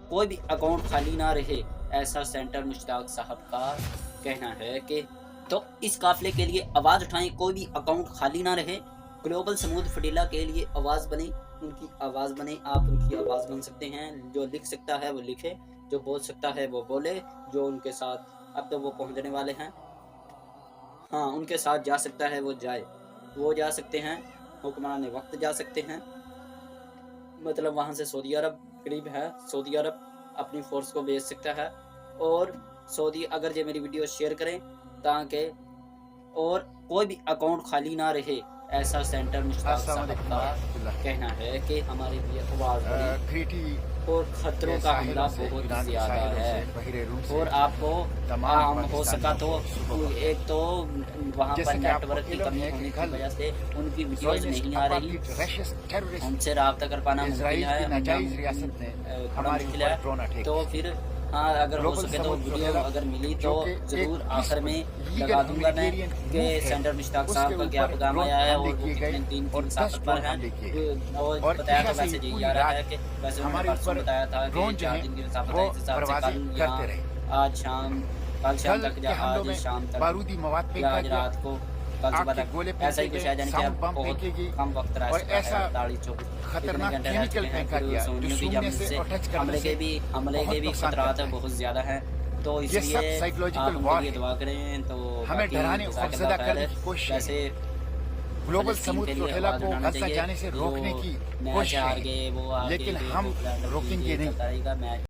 कोई भी अकाउंट खाली ना रहे, ऐसा सेंटर मुश्ताक साहब का कहना है कि तो इस काफिले के लिए आवाज़ उठाएं, कोई भी अकाउंट खाली ना रहे। ग्लोबल समूद फटीला के लिए आवाज़ बने, उनकी आवाज़ बने, आप उनकी आवाज़ बन सकते हैं। जो लिख सकता है वो लिखे, जो बोल सकता है वो बोले, जो उनके साथ अब तो वो पहुंचने वाले हैं, हाँ उनके साथ जा सकता है वो जाए, वो जा सकते हैं, हुक्मरान वक्त जा सकते हैं। मतलब वहाँ से सऊदी अरब करीब है, सऊदी अरब अपनी फ़ोर्स को भेज सकता है। और सऊदी अगर ये मेरी वीडियो शेयर करें ताकि और कोई भी अकाउंट खाली ना रहे, ऐसा सेंटर मुश्ताक साहब का कहना है कि हमारे लिए आवाज़ बढ़े और खतरों का हमला बहुत ज़्यादा है। और आपको हम हो सका तो एक तो वहाँ पर नेटवर्क की कमी होने की वजह से उनकी वीडियोज़ नहीं आ रही, उनसे रब्ता कर पाना मुश्किल है, थोड़ा मुश्किल है। तो फिर हाँ, अगर हो सके तो वीडियो अगर मिली तो ज़रूर आखिर में लगा दूंगा मैं कि सेंटर मुश्ताक साहब का क्या पैगाम आया है और वो कितने दिन की मुसाफिर पर हैं। और बताया तो वैसे यही जा रहा है कि वैसे उन्होंने परसों बताया था कि 4 दिन की मुसाफिर है, इस हिसाब से कल यहाँ आज शाम तक या आज शाम तक या आज रात को कल सुबह तक ऐसा ही कुछ है, यानी कि अब बहुत कम वक्त रह चुका है, 48-24 घंटे रह चुके हैं। फिर सोनियों की जब से हमले के भी खतरात बहुत ज़्यादा हैं। तो इसलिए आप उनके लिए दुआ करें। तो हमें डराने खौफजदा करने की कोशिश है। वैसे ग्लोबल समूद फटीला को गजा जाने से रोकने की कोशिश है, लेकिन हम रोकेंगे नहीं।